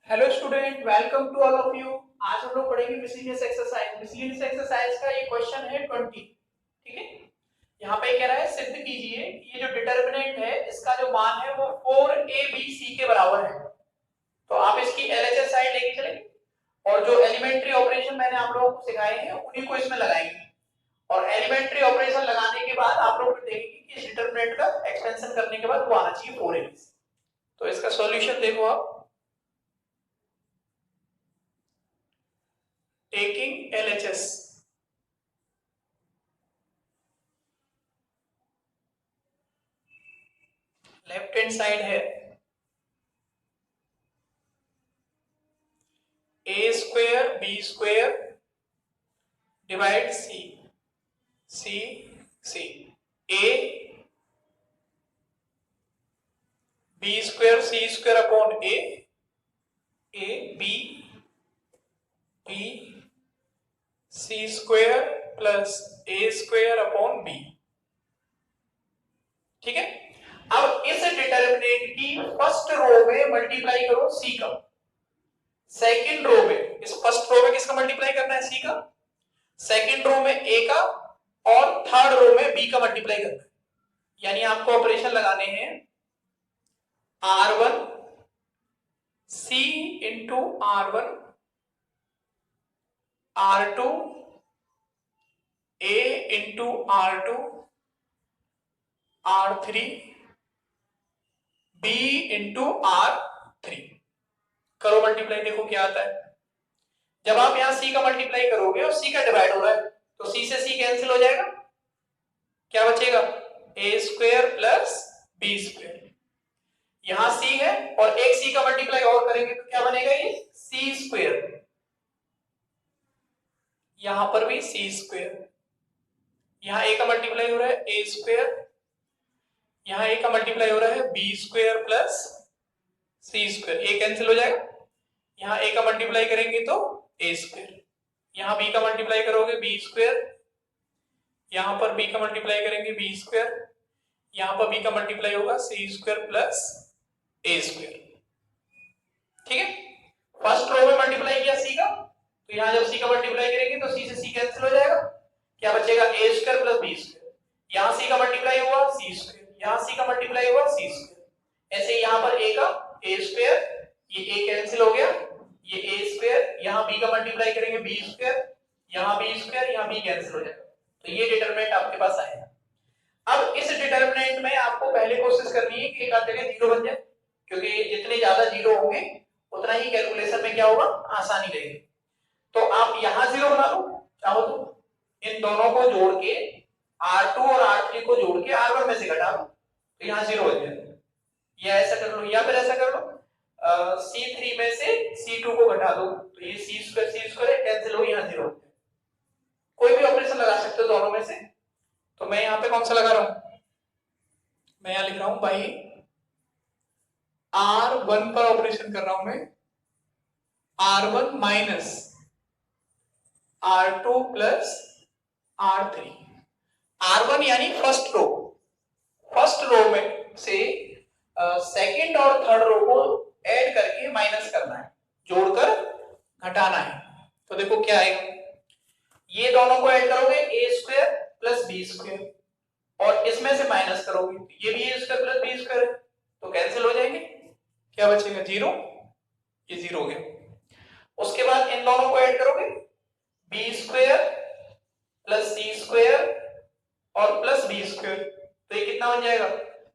Hello student, welcome to all of you. आज हम लोग पढ़ेंगे मिसलिनियस एक्सरसाइज। मिसलिनियस एक्सरसाइज का ये क्वेश्चन है 20। ठीक है, यहाँ पे कह रहा है सिद्ध कीजिए कि ये जो डिटर्मिनेंट है इसका जो मान है वो 4abc के बराबर है। तो आप इसकी एलएचएस साइड लेके चलेंगे और जो एलिमेंट्री ऑपरेशन मैंने आप लोगों को सिखाए हैं उन्हीं को इसमें लगाएंगे। और एलिमेंट्री ऑपरेशन लगाने के बाद आप लोग देखेंगे कि इस डिटर्मिनेंट का एक्सपेंशन करने के बाद वो आना चाहिए 4abc। तो इसका सॉल्यूशन देखो आप, taking LHS। Left hand side है a square b square divide c c c a b square c square upon a b b c square plus a square upon b। ठीक है, अब इस determinant की first row में multiply करो c का, second row में इस फर्स्ट रो में किसका मल्टीप्लाई करना है, c का, सेकंड रो में a का और थर्ड रो में b का मल्टीप्लाई करना है। यानी आपको ऑपरेशन लगाने हैं r1 c into r1 r2 a into r2 r3 b into r3। करो मल्टीप्लाई, देखो क्या आता है। जब आप यहां c का मल्टीप्लाई करोगे और c का डिवाइड हो रहा है तो c से c कैंसिल हो जाएगा, क्या बचेगा, a square plus b square. यहां c है और एक c का मल्टीप्लाई और करेंगे तो क्या बनेगा, ये c स्क्वायर। यहां पर भी c स्क्वायर, यहां a का मल्टीप्लाई हो रहा है a स्क्वायर, यहां a का मल्टीप्लाई हो रहा है b square plus c square, a cancel हो जाएगा। यहां a का मल्टीप्लाई करेंगे तो a स्क्वायर, यहां b का मल्टीप्लाई करोगे b स्क्वायर, यहां पर b का मल्टीप्लाई करेंगे b स्क्वायर, यहां पर b का मल्टीप्लाई होगा c square plus a square. ठीक है, फर्स्ट रो में मल्टीप्लाई किया c का, तो यहां जब c का मल्टीप्लाई करेंगे तो c से c कैंसिल हो जाएगा, क्या बचेगा, a square plus b square. यहां c का मल्टीप्लाई हुआ c स्क्वायर, यहां c का मल्टीप्लाई हुआ c स्क्वायर। ऐसे यहां पर a का a स्क्वायर, ये a कैंसिल हो गया, ये a स्क्वायर, यहां b का मल्टीप्लाई करेंगे b स्क्वायर, यहां b स्क्वायर, यहां b कैंसिल हो जाएगा। तो ये डिटरमिनेंट आपके पास आएगा। अब इस डिटरमिनेंट में आपको पहले कोशिश करनी है कि एक आध जगह जीरो बन जाए, क्योंकि जितने ज्यादा जीरो होंगे उतना ही कैलकुलेशन में क्या होगा, आसानी रहेगी। तो आप यहां जीरो बना लो चाहो तो, इन दोनों को जोड़ के R2 और R3 को जोड़ के R1 में से घटा लो तो यहां जीरो बन जाए। या ऐसा कर लो या फिर ऐसा कर लो, C3 में से C2 को घटा दो तो ये C स्क्वायर कैंसिल हो, यहां जीरो। कोई भी ऑपरेशन लगा सकते हो दोनों में से। तो मैं यहाँ पे कौन सा लगा रहा हूं, मैं यहाँ लिख रहा हूं भाई R1 पर ऑपरेशन कर रहा हूं मैं, R1 minus R2 plus R3। R1 यानी फर्स्ट रो, फर्स्ट रो में से सेकंड और थर्ड रो को ऐड करके माइनस करना है, जोड़कर घटाना है। तो देखो क्या आएगा, ये दोनों को ऐड करोगे a square plus b square और इसमें से माइनस करोगे ये भी a square plus b square है तो कैंसिल हो जाएंगे, क्या बचेगा, जीरो, ये जीरो हो गया। उसके बाद इन दोनों को ऐड करोगे b square plus c square और प्लस b स्क्वायर, तो ये कितना बन जाएगा,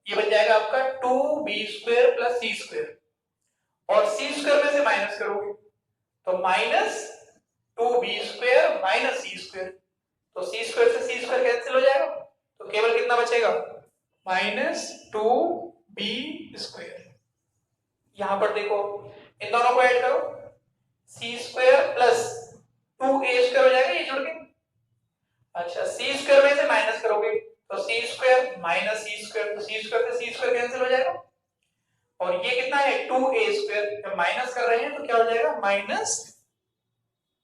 ये बन जाएगा आपका 2b square plus c square और c स्क्वायर में से माइनस करोगे तो minus 2b square minus c square, तो c स्क्वायर से c स्क्वायर कैंसिल हो जाएगा तो केवल कितना बचेगा, माइनस 2b स्क्वायर। यहां पर देखो इन दोनों को ऐड करो, c square plus 2a square हो जाएगा ये जुड़ के। अच्छा, c स्क्वायर में से माइनस करोगे तो c square minus c square, तो c स्क्वायर से c स्क्वायर कैंसिल हो जाएगा और ये कितना है 2a स्क्वायर, जब माइनस कर रहे हैं तो क्या हो जाएगा, minus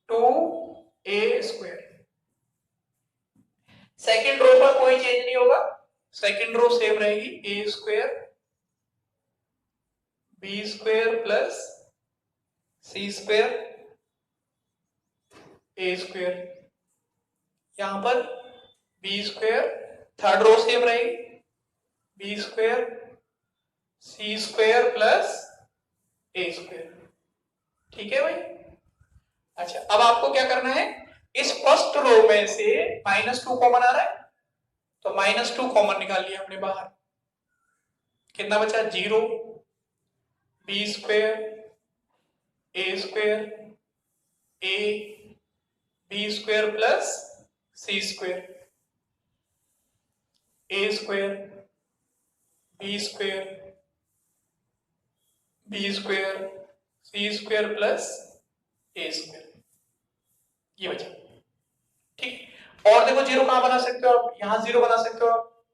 2a square. Second row पर कोई चेंज नहीं होगा, सेकंड रो सेम रहेगी, a square b square plus C square a square, यहां पर b square, third row same रहेगी, b square c square plus a square. ठीक है भाई। अच्छा, अब आपको क्या करना है, इस फर्स्ट रो में से -2 कॉमन आ रहा है, तो -2 कॉमन निकाल लिया हमने बाहर, कितना बचा 0, b square a square a b square plus C square a square b square c square plus a square, ये बचा। ठीक, और देखो 0 कहां बना सकते हो आप, यहां 0 बना सकते हो आप,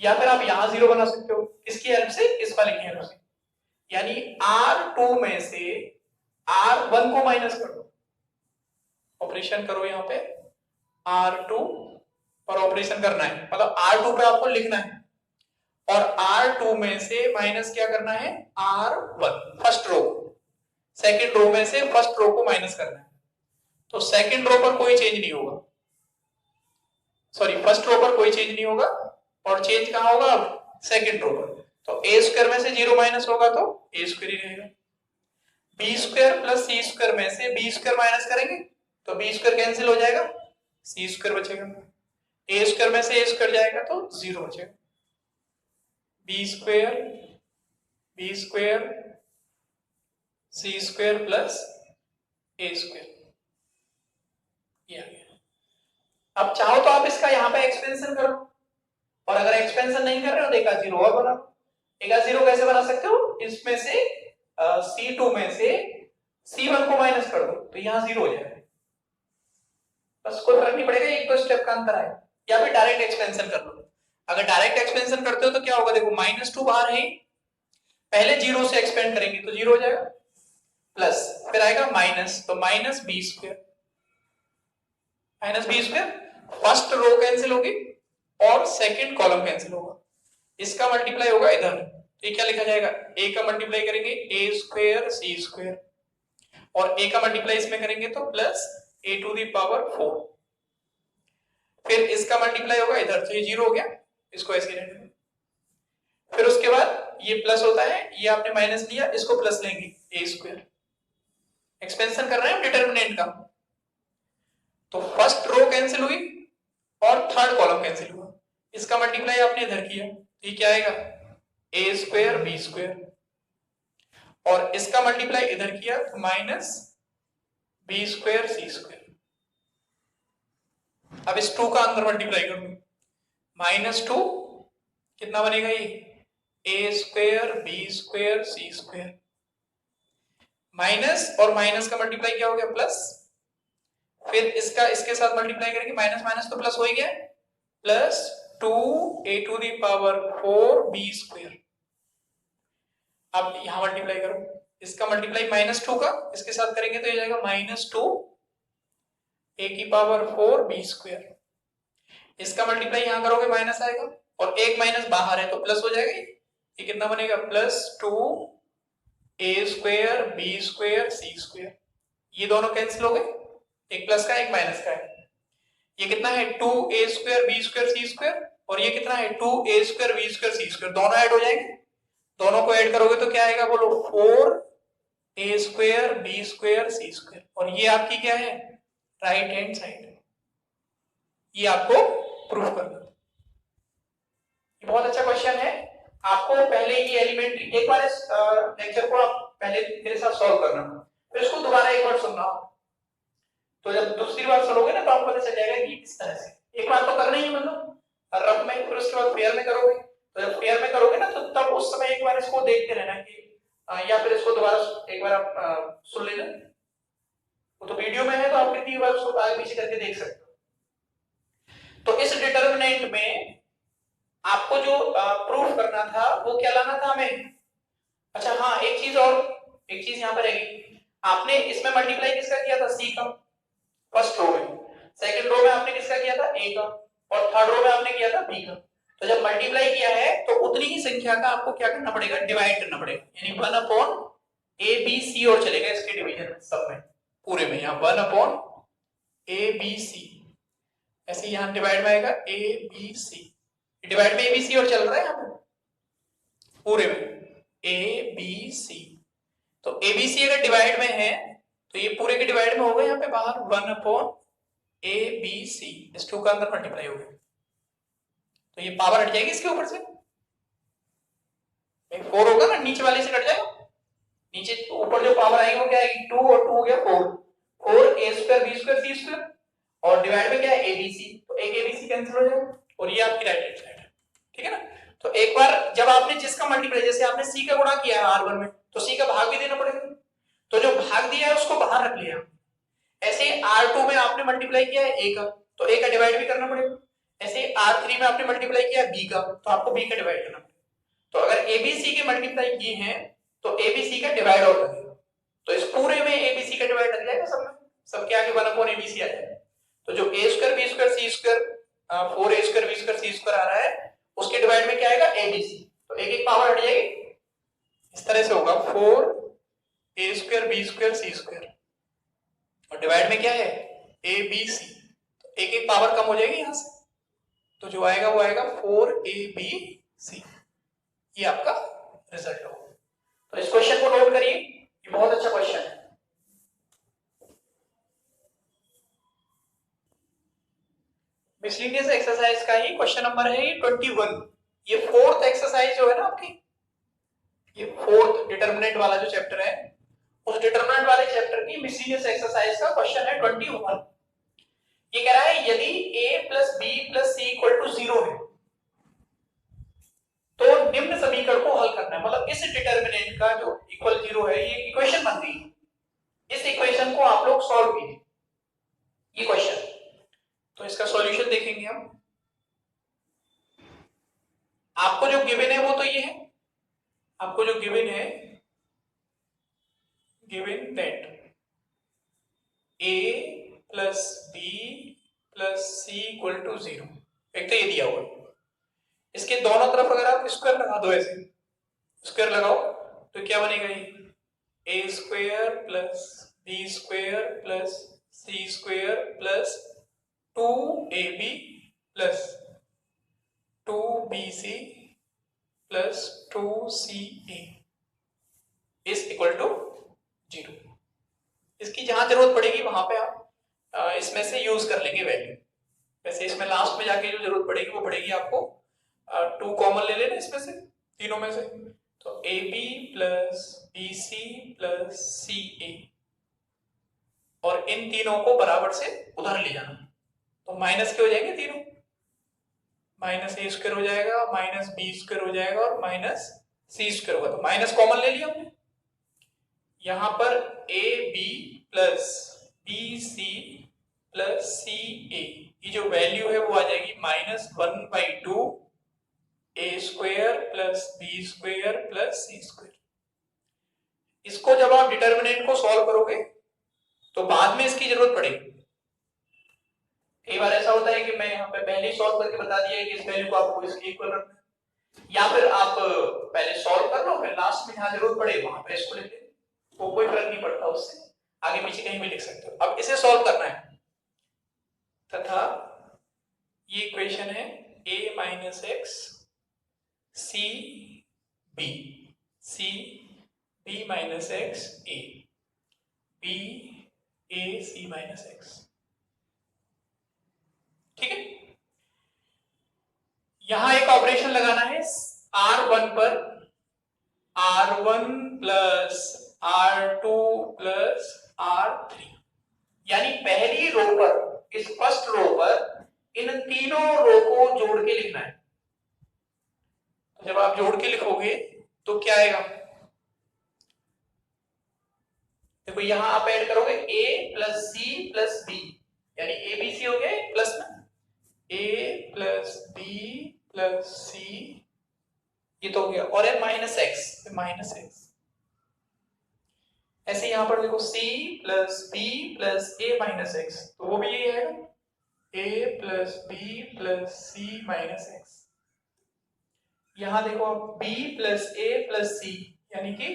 या फिर आप यहां 0 बना सकते हो, किसकी हेल्प से, इस वाले की हेल्प से, यानी R2 में से R1 को माइनस कर दो, ऑपरेशन करो यहां पे R2 पर ऑपरेशन करना है, मतलब R2 पे आपको लिखना है, और R2 में से माइनस क्या करना है, R1, first row, second row में से फर्स्ट रो को माइनस करना है, तो सेकंड रो पर कोई चेंज नहीं होगा, सॉरी फर्स्ट रो पर कोई चेंज नहीं होगा, और चेंज कहां होगा अब, सेकंड रो पर, तो ए स्क्वायर में से 0 माइनस होगा तो ए स्क्वायर ही रहेगा, बी स्क्वायर प्लस सी स्क्वायर में से बी स्क्वायर माइनस करेंगे तो बी स्क्वायर कैंसिल हो जाएगा, सी स्क्वायर बचेगा, ए स्क्वायर में से ए स्क्वायर जाएगा तो 0 बचेगा, B square c square plus a square, ये आ गया। अब चाहो तो आप इसका यहाँ पे एक्सपेंशन करो, और अगर एक्सपेंशन नहीं कर रहे हो तो एक 0 और बना, एक 0 कैसे बना सकते हो, इसमें से C2 में से C1 को माइनस कर दो तो यहाँ 0 हो जाएगा, बस कोई फर्क नहीं पड़ेगा, एक दो स्टेप का अंतर है, या फिर डायरेक्ट एक्सपेंशन कर लो। अगर डायरेक्ट एक्सपेंशन करते हो तो क्या होगा, देखो -2 बाहर है, पहले 0 से एक्सपेंड करेंगे तो 0 हो जाएगा, प्लस फिर आएगा माइनस, तो minus b square, first row cancel होगी और सेकंड कॉलम कैंसिल होगा, इसका मल्टीप्लाई होगा इधर, ये क्या लिखा जाएगा, ए का मल्टीप्लाई करेंगे ए स्क्वायर सी स्क्वायर, और ए का मल्टीप्लाई इसमें करेंगे तो plus a to the power 4, फिर इसका मल्टीप्लाई होगा इधर, तो ये 0 हो गया, इसको ऐसे रहने दो, फिर उसके बाद ये प्लस होता है, ये आपने माइनस लिया, इसको प्लस लेंगे ए स्क्वायर, एक्सपेंशन कर रहे हैं डिटरमिनेंट का, तो फर्स्ट रो कैंसिल हुई और थर्ड कॉलम कैंसिल हुआ, इसका मल्टीप्लाई आपने इधर किया, तो ये क्या आएगा ए स्क्वायर बी स्क्वायर, और इसका मल्टीप्लाई इधर किया तो minus b square c square, अब इस 2 का अंदर मल्टीप्लाई कर दो, -2 कितना बनेगा, ये ए square b square c square, minus और माइनस का मल्टीप्लाई क्या हो गया, प्लस, फिर इसका इसके साथ मल्टीप्लाई करेंगे, माइनस माइनस तो प्लस हो ही गया, plus 2a to the power 4 b square, अब यहां मल्टीप्लाई करो, इसका मल्टीप्लाई -2 का इसके साथ करेंगे तो ये जाएगा -2 a की पावर 4 बी स्क्वायर, इसका मल्टीप्लाई यहां करोगे माइनस आएगा, और एक माइनस बाहर है तो प्लस हो जाएगा, ये कितना बनेगा, +2 a square b square c square, ये दोनों कैंसिल हो गए, एक प्लस का एक माइनस का है, ये कितना है 2a square b square c square, और ये कितना है 2a square b square c square, दोनों ऐड हो जाएंगे, दोनों को ऐड करोगे तो क्या आएगा, बोलो 4a square b square c square, और ये आपकी क्या है, राइट हैंड साइड, ये आपको प्रूफ करना, ये बहुत अच्छा क्वेश्चन है, आपको पहले ये एलिमेंट्री, एक बार इस लेक्चर को आप पहले मेरे साथ सॉल्व करना, फिर इसको दोबारा एक बार सुनना, तो जब दूसरी बार सुनोगे ना तो आपको पता चल जाएगा कि किस तरह से, एक बार तो करना ही है मतलब रफ में, फिर उसके बाद पेयर में करोगे, तो जब पेयर में करोगे ना तो तब उस समय एक बार इसको देखते रहना कि या फिर इसको दोबारा एक बार आप सुन लेना, तो वीडियो में है तो आप कितनी बार उसको आगे पीछे करके देख सकते हो। तो इस डिटरमिनेंट में आपको जो प्रूफ करना था वो क्या लाना था हमें, अच्छा हाँ एक चीज यहाँ पर रहेगी, आपने इसमें मल्टीप्लाई किसका किया था, सी का, फर्स्ट रो में, सेकंड रो में आपने किसका किया था, ए का, और थर्ड रो में आपने किया था बी का, तो जब मल्टीप्लाई किया है तो उतनी ही संख्या का आपको क्या करना पड़ेगा, डिवाइड करना पड़ेगा, यानी 1/(n) ए बी सी और चलेगा इसके डिवीजन में, सब में पूरे में, यहाँ 1/ABC, ऐसे यहाँ डिवाइड में आएगा ABC, डिवाइड में ABC और चल रहा है यहाँ पे पूरे में ABC, तो ABC अगर डिवाइड में है तो ये पूरे के डिवाइड में होगा यहाँ पे बाहर 1/ABC, इस 2 का अंदर मल्टीप्लाई हो गया, तो ये पावर हट जाएगी इसके ऊपर से, 4 होगा ना, नीचे वाले से कट जाएगा, नीचे ऊपर जो पावर आएगी वो क्या आएगी 2 और 2 हो गया 4, 4a² b² c² और डिवाइड में क्या है ABC, तो एक ABC कैंसिल हो जाएगा और ये आपकी राइट हैंड साइड है, ठीक है ना। तो एक बार जब आपने जिसका मल्टीप्लाई, जैसे आपने C का गुणा किया है R1 में, तो C का भाग भी देना पड़ेगा, तो जो भाग दिया है उसको बाहर रख लिया, ऐसे R2 में आपने मल्टीप्लाई किया है A का, तो A का डिवाइड भी करना पड़ेगा, ऐसे R3 में आपने मल्टीप्लाई किया है B का, तो आपको B का डिवाइड करना पड़ेगा, तो अगर ABC के मल्टीप्लाई किए हैं तो ABC का डिवाइड और लगेगा, तो इस पूरे में ABC का डिवाइड लग जाएगा सब में, सबके आगे 1/ABC आ जाएगा, तो जो a² b² c² 4a² b² c² आ रहा है उसके डिवाइड में क्या आएगा ABC, तो एक एक पावर हट जाएगी, इस तरह से होगा 4a² b² c² और डिवाइड में क्या है ABC, तो एक एक पावर कम हो जाएगी यहां से, तो जो आएगा वो आएगा 4ABC, ये आपका रिजल्ट होगा। तो इस क्वेश्चन को नोट करिए, ये बहुत अच्छा क्वेश्चन है। मिसलिनियस एक्सरसाइज का ही क्वेश्चन नंबर है ये 21, ये 4th एक्सरसाइज जो है ना आपकी, ये 4th डिटरमिनेंट वाला जो चैप्टर है, उस डिटरमिनेंट वाले चैप्टर की मिसलिनियस एक्सरसाइज का क्वेश्चन है 21। ये कह रहा है यदि a + b + c = 0 है तो निम्न समीकरण को हल करना है, मतलब इस डिटरमिनेंट का जो इक्वल 0 है ये इक्वेशन बन गई, इस इक्वेशन को आप लोग सॉल्व कीजिए, ये क्वेश्चन, तो इसका सॉल्यूशन देखेंगे हम। आपको जो गिवन है वो तो ये है, आपको जो गिवन है, given that a + b + c = 0, एक तो ये दिया हुआ, इसके दोनों तरफ अगर आप स्क्वायर लगा दो, ऐसे स्क्वायर लगाओ तो क्या बनेगा ये a² + b² + c² + 2ab + 2bc + 2ca is equal to 0। इसकी जहां जरूरत पड़ेगी वहां पे आप इसमें से यूज कर लेंगे वैल्यू, वैसे इसमें लास्ट में जाके जो जरूरत पड़ेगी वो पड़ेगी आपको 2 कॉमन ले लेना इसमें से, तीनों में से, तो AB + BC + CA और इन तीनों को बराबर से उधर ले जाना, तो माइनस के हो जाएंगे तीनों, -a² हो जाएगा, -b² हो जाएगा और -c² होगा, तो माइनस कॉमन ले लिया हमने, यहां पर AB + BC + CA ये जो वैल्यू है वो आ जाएगी -1/2 a² + b² + c²। इसको जब आप डिटरमिनेंट को सॉल्व करोगे तो बाद में इसकी जरूरत पड़ेगी, कई बार ऐसा होता है कि मैं यहाँ पे पहले ही सॉल्व करके बता दिया कि इस वैल्यू को आपको इसके इक्वल रखना है, या फिर आप पहले सॉल्व कर लो, फिर लास्ट में जहां जरूरत पड़े वहां पे इसको लिख लें, वो कोई फर्क नहीं पड़ता, उससे आगे पीछे कहीं भी लिख सकते हो। अब इसे सॉल्व करना है, तथा ये इक्वेशन है a - x c b, c b - x a, b a c - x, ठीक है। यहां एक ऑपरेशन लगाना है R1 पर, R1 + R2 + R3, यानी पहली रो पर, इस फर्स्ट रो पर इन तीनों रो को जोड़ के लिखना है, तो जब आप जोड़ के लिखोगे तो क्या आएगा, देखो यहां आप ऐड करोगे a + c + b, यानी ABC हो गया प्लस में, a + b + c ये तो हो गया, और है -x, ऐसे यहां पर देखो c + b + a - x, तो वो भी यही है a + b + c - x, यहां देखो b + a + c यानी कि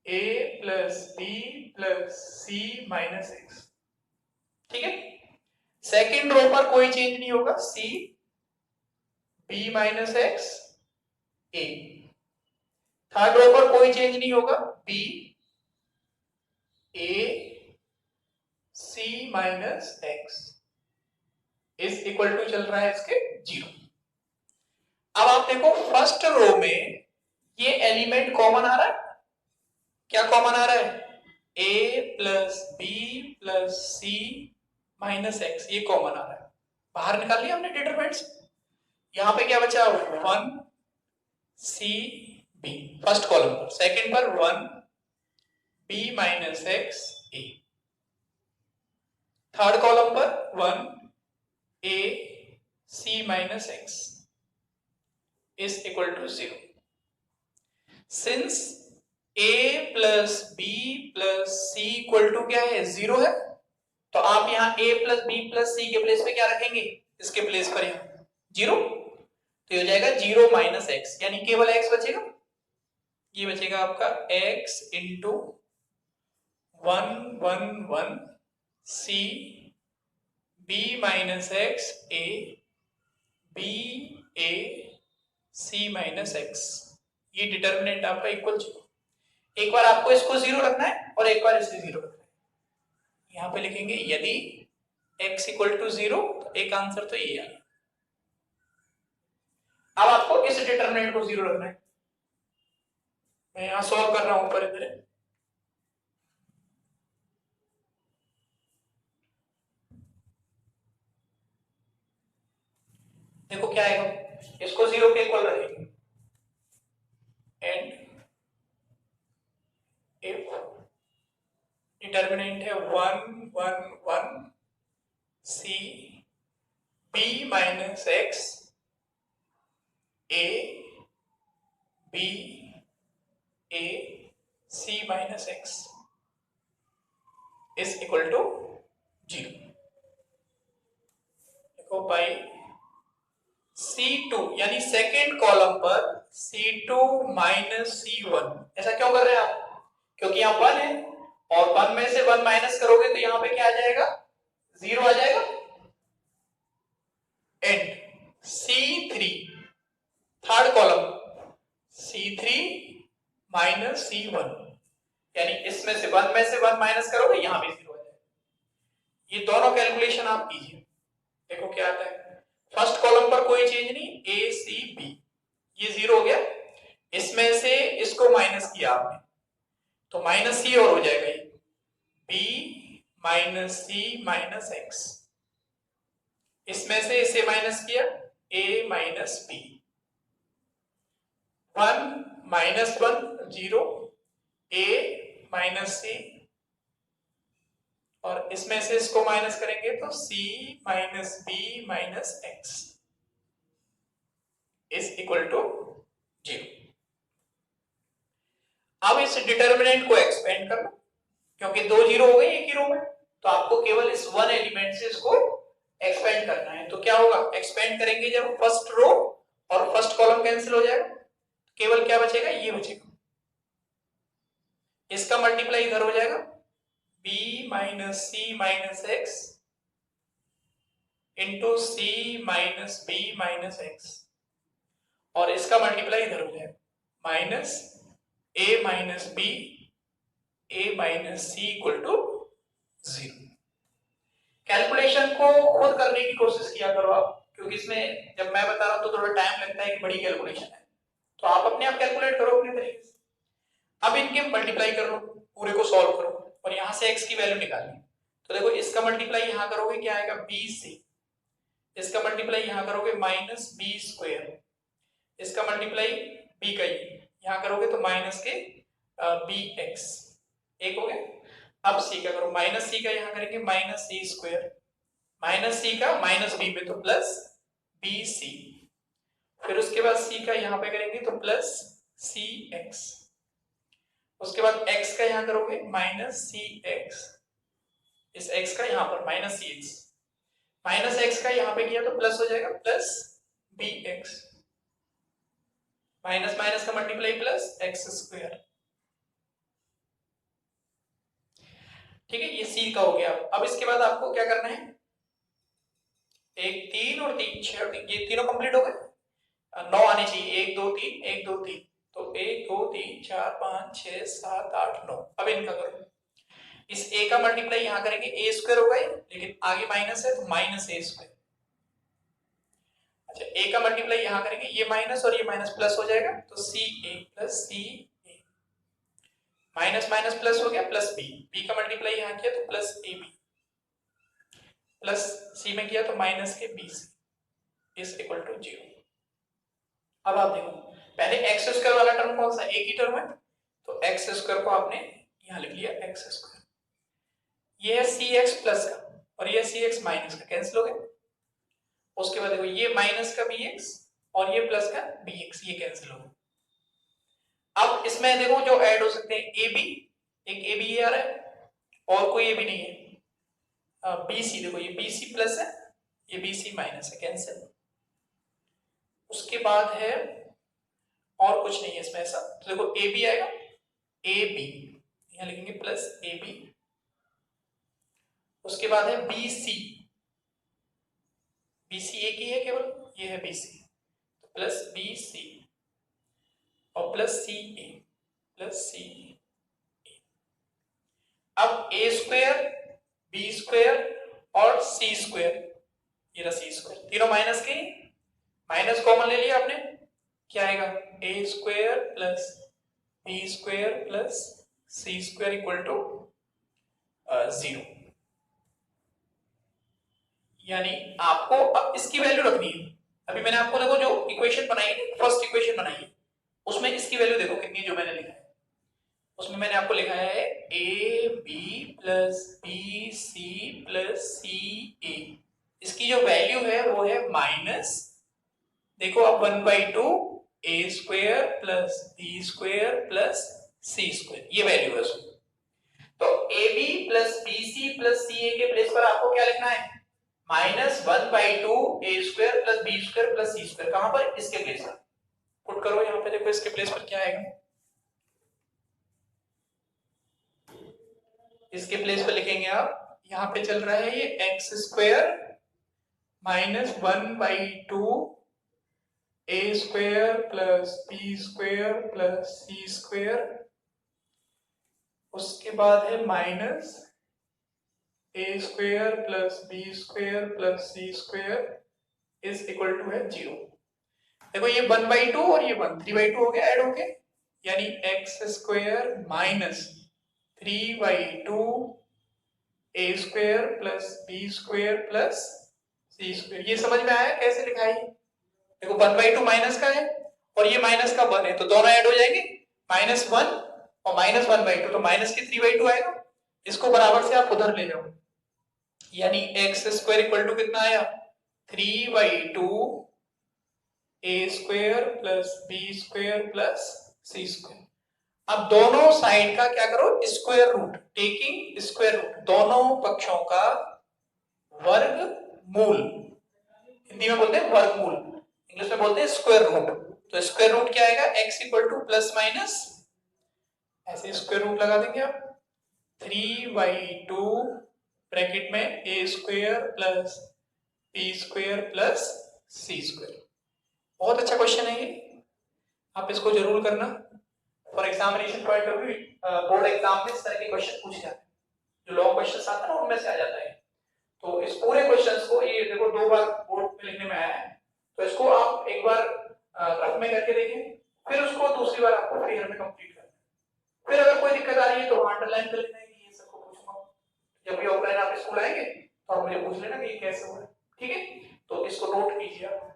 a plus B plus c minus x. ठीक है, सेकेंड रो पर कोई चेंज नहीं होगा, सी बी माइनस एक्स ए। थर्ड रो पर कोई चेंज नहीं होगा, b a C minus x is equal to चल रहा है इसके 0। अब आप देखो फर्स्ट रो में ये एलिमेंट कॉमन आ रहा है, क्या कॉमन आ रहा है, a plus B plus c minus x, ये कॉमन आ रहा है। बाहर निकाल लिया हमने डिटरमिनेंट्स। यहां पे क्या बचा, 1 सी बी फर्स्ट कॉलम पर, सेकंड पर 1 बी माइनस एक्स ए, थर्ड कॉलम पर 1 A C minus x is equal to 0। Since a plus B plus C equal to क्या है, 0 है, तो आप यहाँ a plus B plus C के प्लेस पे क्या रखेंगे, इसके प्लेस पर यहाँ 0, तो ये हो जाएगा 0 माइनस एक्स, यानी केवल x बचेगा। ये बचेगा आपका x into 1 1 1 C b minus x a b a C minus x, ये डिटर्मिनेंट आपका इक्वल 0। एक बार आपको इसको 0 रखना है और एक बार इसे 0 रखना है। यहां पे लिखेंगे यदि x इक्वल टू 0, तो एक आंसर तो ये आया। अब आपको इस डिटर्मिनेंट को 0 रखना है। मैं यहां सॉल्व कर रहा हूं ऊपर इधर, देखो क्या आएगा, इसको 0 के इक्वल रखेंगे एंड इफ डिटर्मिनेंट है 1 1 1 सी b minus x a b a C minus x is equal to 0। देखो बाई C2 यानी सेकेंड कॉलम पर C2 माइनस C1, ऐसा क्यों कर रहे हैं आप, क्योंकि यहाँ 1 है और 1 में से 1 माइनस करोगे तो यहाँ पे क्या आ जाएगा, 0 आ जाएगा। And C3 third column C3 minus C1, यानी इसमें से 1 में से 1 माइनस करोगे यहाँ भी 0 आ जाएगा। ये दोनों कैलकुलेशन आप कीजिए, देखो क्या आता है। फर्स्ट कॉलम पर कोई चेंज नहीं, ए सी बी, ये 0 हो गया, इसमें से इसको माइनस किया आपने तो माइनस सी और हो जाएगा, ये बी माइनस सी माइनस एक्स, इसमें से इसे माइनस किया a minus B, 1 minus 1 0 a minus C, और इसमें से इसको माइनस करेंगे तो c minus B minus x is equal to 0। अब इस डिटर्मिनेंट को एक्सपेंड करना, क्योंकि 2 0 हो गए एक ही रो में, तो आपको केवल इस वन एलिमेंट से इसको एक्सपेंड करना है। तो क्या होगा, एक्सपेंड करेंगे जब फर्स्ट रो और फर्स्ट कॉलम कैंसिल हो जाएगा, केवल क्या बचेगा, ये बचेगा, इसका मल्टीप्लाई इधर हो जाएगा b माइनस सी minus x into c minus B minus x, और इसका मल्टीप्लाई इधर हो जाएगा minus a minus b a minus c equal to 0। Calculation को खुद करने की कोशिश किया करो आप, क्योंकि इसमें जब मैं बता रहा हूं तो थोड़ा टाइम लगता है कि बड़ी कैलकुलेशन है, तो आप अपने आप कैलकुलेट करो अपने तरीके से। अब इनके मल्टीप्लाई कर लो, पूरे को सॉल्व करो और यहां से x की वैल्यू निकालनी। तो देखो इसका मल्टीप्लाई यहां करोगे क्या आएगा, बी सी, इसका मल्टीप्लाई यहां करोगे माइनस बी स्क्वायर, इसका मल्टीप्लाई b का यहां करोगे तो माइनस के बी एक्स, एक हो गया। अब c का करो, माइनस सी का यहां करेंगे माइनस सी स्क्वायर, माइनस सी का माइनस बी में तो प्लस बी सी, फिर उसके बाद c का यहां पे करेंगे तो प्लस सी एक्स, उसके बाद x का यहां करोगे माइनस सी एक्स, इस x का यहां पर minus c x, minus x का यहां पे किया तो प्लस हो जाएगा plus b x, minus minus का मल्टीप्लाई प्लस एक्स स्क्वायर, ठीक है, ये सी का हो गया। अब इसके बाद आपको क्या करना है, एक 3 और 3 6 और 3, ये तीनों कंप्लीट हो गए। 9 आने चाहिए, 1 2 3 1 2 3, तो 1 2 3 4 5 6 7 8 9। अब इनका करो, इस a का मल्टीप्लाई यहां करेंगे, ए स्क्वायर होगा ये, लेकिन आगे माइनस है तो माइनस ए स्क्वायर। अच्छा, a का मल्टीप्लाई यहां करेंगे, ये माइनस और ये माइनस प्लस हो जाएगा, तो c a plus C a, minus minus plus हो गया, प्लस बी, बी का मल्टीप्लाई यहां किया तो plus a B, plus c में किया तो माइनस के b c is equal to 0। अब आप देखो, पहले एक्स स्क्वायर वाला टर्म कौन सा, एक ही टर्म है, तो एक्स स्क्वायर को आपने यहां लिख लिया एक्स स्क्वायर, ये है सी एक्स प्लस का और ये सी एक्स माइनस का, कैंसिल हो गया। उसके बाद देखो ये माइनस का बी एक्स और ये प्लस का बी एक्स, ये कैंसिल हो गया। अब इसमें देखो जो ऐड हो सकते हैं, ए बी, एक ए बी आ रहा है और कोई ए बी नहीं है, बी सी, देखो ये बी सी प्लस है, ये बी सी माइनस है, कैंसिल। उसके बाद है और कुछ नहीं है इसमें ऐसा, तो देखो ए बी आएगा, ए बी यहां लिखेंगे प्लस ए बी। उसके बाद है बी सी, बी सी एक ही है केवल, ये है बी सी, तो प्लस बी सी और प्लस सी ए, प्लस सी ए। अब ए स्क्वायर, बी स्क्वायर और सी स्क्वायर, ये रहा सी स्क्वायर, तीनों माइनस के, माइनस कॉमन ले लिया आपने, क्या आएगा, A square plus B square plus C square equal to 0। यानी आपको अब इसकी वैल्यू रखनी है। अभी मैंने आपको देखो जो इक्वेशन बनाई है, फर्स्ट इक्वेशन बनाई है, उसमें इसकी वैल्यू देखो कितनी, जो मैंने लिखा है उसमें मैंने आपको लिखा है A B plus B C plus C A, इसकी जो वैल्यू है वो है माइनस, देखो अब 1/2 A square plus B square plus C square, ये वैल्यू है उसमें। तो A B plus B C plus C A के प्लेस पर आपको क्या लिखना है, minus 1/2 A square plus B square plus C square, कहां पर, इसके प्लेस पर पुट करो। यहां पे देखो इसके प्लेस पर क्या आएगा, इसके प्लेस पर लिखेंगे आप, यहां पे चल रहा है ये X square minus 1/2 A square plus B square plus C square, उसके बाद है minus A square plus B square plus C square is equal to है 0। देखो ये 1/2 और ये 3/2 हो गया, ऐड हो गया, यानी X square minus 3/2 A square plus B square plus C square. ये समझ में आया कैसे लिखा है, देखो 1/2 माइनस का है और ये माइनस का 1 है, तो दोनों ऐड हो जाएंगे, -1 और -1/2, तो माइनस की 3/2 आएगा, इसको बराबर से आप उधर ले जाओ, यानी एक्स स्क्वायर इक्वल टू कितना आया, 3/2 A square plus B square plus C square. अब दोनों साइड का क्या करो, square root, taking square root, दोनों पक्षों का वर्गमूल, हिंदी में बोलते हैं वर्गमूल, इंग्लिश में बोलते हैं स्क्वायर रूट। तो स्क्वायर रूट क्या आएगा, x equal to plus minus, ऐसे स्क्वायर रूट लगा देंगे आप, 3/2 ब्रैकेट में A square plus B square plus C square. बहुत अच्छा क्वेश्चन है ये, आप इसको जरूर करना, for examination point of view board exam में इस तरह के क्वेश्चन पूछे जाते हैं, जो लॉन्ग क्वेश्चन आते हैं ना उनमें से आ जाता है। तो इस पूरे क्वेश्चंस को, ये देखो 2 बार बोर्ड पे लिखने में आया है, तो इसको आप एक बार रफ में करके देखें, फिर उसको दूसरी बार आपको फ्री हैंड में कंप्लीट करना है। फिर अगर कोई दिक्कत आ रही है तो अंडरलाइन कर लेना है कि ये सबको पूछूंगा, जब भी ऑफलाइन आप स्कूल आएंगे तो आप मुझे पूछ लेना कि ये कैसे हुआ है, ठीक है। तो इसको नोट कीजिए आप।